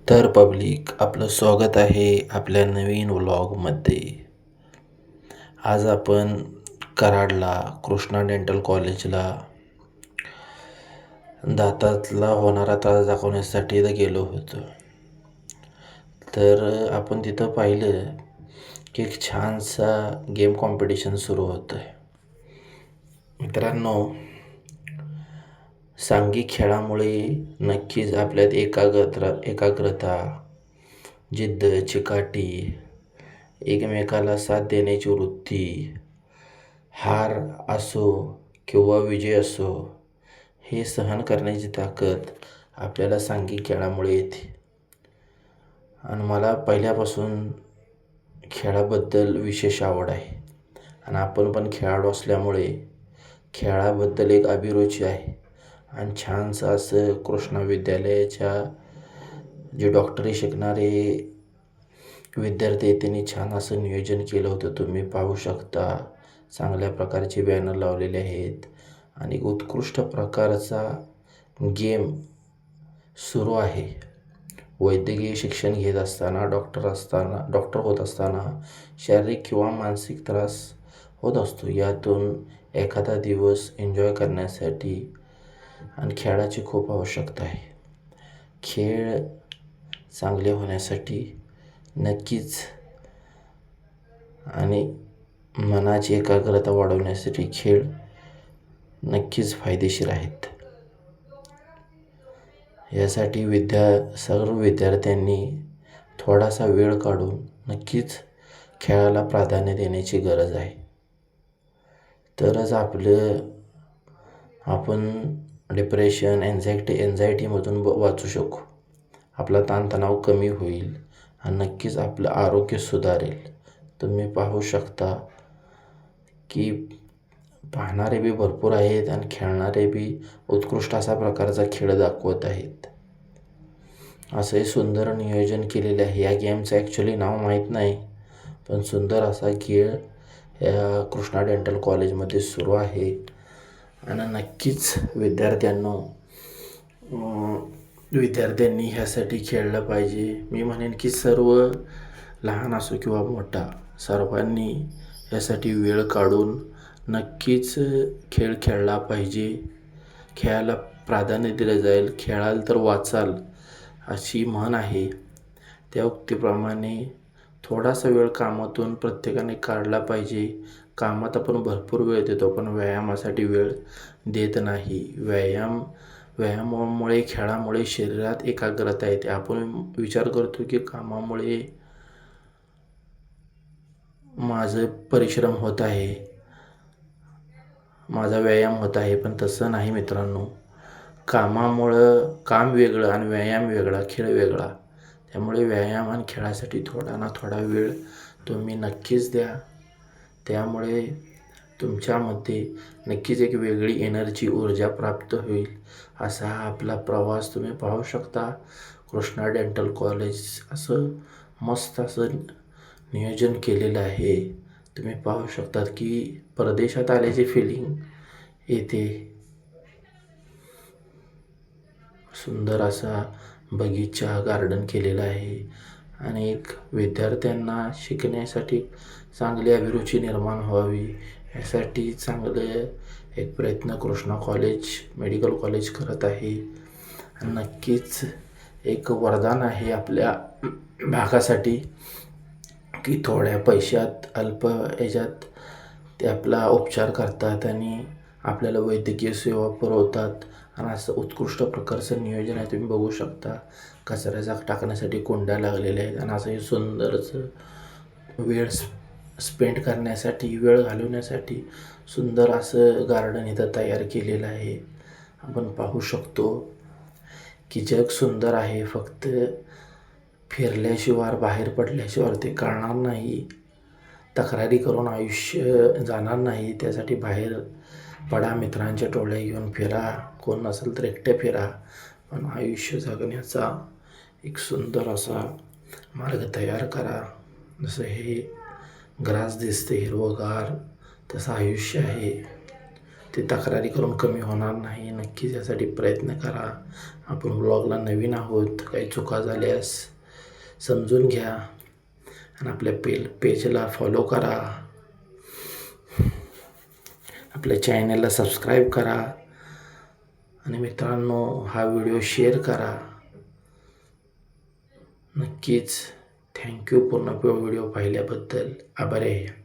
तर पब्लिक आपलं स्वागत आहे आपल्या नवीन व्लॉगमध्ये. आज आपण कराडला कृष्णा डेंटल कॉलेजला दातातला होणारा त्रास दाखवण्यासाठी गेलो होतो. तर आपण तिथं पाहिलं की एक छानसा गेम कॉम्पिटिशन सुरू होतं आहे. मित्रांनो, सांघिक खेळामुळे नक्कीच आपल्यात एकाग्रता, जिद्द, चिकाटी, एकमेकाला साथ देण्याची वृत्ती, हार असो किंवा विजय असो, हे सहन करण्याची ताकद आपल्याला सांघिक खेळामुळे येते. आणि मला पहिल्यापासून खेळाबद्दल विशेष आवड आहे आणि आपण पण खेळाडू असल्यामुळे खेळाबद्दल एक अभिरुची आहे. आणि छानसं असं कृष्णा विद्यालयाच्या जे डॉक्टरी शिकणारे विद्यार्थी आहेत त्यांनी छान असं नियोजन केलं होतं. तुम्ही पाहू शकता, चांगल्या प्रकारचे बॅनर लावलेले आहेत आणि उत्कृष्ट प्रकारचा गेम सुरू आहे. वैद्यकीय शिक्षण घेत असताना, डॉक्टर होत असताना शारीरिक किंवा मानसिक त्रास होत असतो. यातून एखादा दिवस एन्जॉय करण्यासाठी आणि खेळाची खूप आवश्यकता आहे. खेळ चांगले होण्यासाठी नक्कीच आणि मनाची एकाग्रता वाढवण्यासाठी खेळ नक्कीच फायदेशीर आहेत. यासाठी सर्व विद्यार्थ्यांनी थोडासा वेळ काढून नक्कीच खेळाला प्राधान्य देण्याची गरज आहे. तरच आपण डिप्रेशन, एन्झायटीमधून वाचू शकू. आपला ताणतणाव कमी होईल आणि नक्कीच आपलं आरोग्य सुधारेल. तुम्ही पाहू शकता की पाहणारे बी भरपूर आहेत आणि खेळणारे बी उत्कृष्ट असा प्रकारचा खेळ दाखवत आहेत. असंही सुंदर नियोजन केलेले आहे. या गेमचं ॲक्च्युली नाव माहीत नाही, पण सुंदर असा खेळ या कृष्णा डेंटल कॉलेजमध्ये सुरू आहे. आणि नक्कीच विद्यार्थ्यांनी ह्यासाठी खेळलं पाहिजे. मी म्हणेन की सर्व लहान असो किंवा मोठा, सर्वांनी यासाठी वेळ काढून नक्कीच खेळ खेळला पाहिजे. खेळाला प्राधान्य दिलं जाईल. खेळाल तर वाचाल अशी म्हण आहे. त्या उक्तीप्रमाणे थोडासा वेळ कामातून प्रत्येकाने काढला पाहिजे. कामात आपण भरपूर वेळ देतो, पण व्यायामासाठी वेळ देत नाही. व्यायामामुळे, खेळामुळे शरीरात एकाग्रता येते. आपण विचार करतो की कामामुळे माझं परिश्रम होत आहे, माझा व्यायाम होत आहे, पण तसं नाही मित्रांनो. काम वेगळं आणि व्यायाम वेगळा, खेळ वेगळा. त्यामुळे व्यायाम आणि खेळासाठी थोडा ना थोडा वेळ तुम्ही नक्कीच द्या. त्यामुळे तुमच्यामध्ये नक्कीच एक वेगळी एनर्जी, ऊर्जा प्राप्त होईल. असा हा आपला प्रवास तुम्ही पाहू शकता. कृष्णा डेंटल कॉलेज असं मस्त असं नियोजन केलेलं आहे. तुम्ही पाहू शकतात की परदेशात आल्याची फिलिंग येते. सुंदर असा बगीचा, गार्डन केलेला आहे आणि एक विद्यार्थ्यांना शिकण्यासाठी चांगली अभिरुची निर्माण व्हावी यासाठी चांगले एक प्रयत्न कृष्णा मेडिकल कॉलेज करत आहे. आणि नक्कीच एक वरदान आहे आपल्या भागासाठी की थोड्या पैशात, अल्प ह्याच्यात ते आपला उपचार करतात आणि आपल्याला वैद्यकीय सेवा पुरवतात. आणि असं उत्कृष्ट प्रकारचं नियोजन आहे. तुम्ही बघू शकता, कचऱ्याचा टाकण्यासाठी कुंड्या लागलेल्या आहेत आणि असं हे सुंदरचं वेळ स्पेंड करण्यासाठी, वेळ घालवण्यासाठी सुंदर असं गार्डन इथं तयार केलेलं आहे. आपण पाहू शकतो की जग सुंदर आहे. फक्त फिरल्याशिवाय, बाहेर पडल्याशिवाय ते कळणार नाही. तक्रारी करून आयुष्य जाणार नाही. त्यासाठी बाहेर पडा, मित्रांच्या टोळ्या घेऊन फिरा, कोण नसेल तर एकटे फिरा, पण आयुष्य जगण्याचा एक सुंदर असा मार्ग तयार करा. जसं हे ग्रास दिसते हिरवंगार, तसं आयुष्य आहे. ते तक्रारी करून कमी होणार नाही. नक्कीच यासाठी प्रयत्न करा. आपण ब्लॉगला नवीन आहोत, काही चुका झाल्यास समजून घ्या आणि आपल्या पेजला फॉलो करा, आपल्या चॅनलला सबस्क्राईब करा आणि मित्रांनो हा व्हिडिओ शेअर करा. नक्कीच थँक्यू पूर्ण व्हिडिओ पाहिल्याबद्दल. आभारी आहे.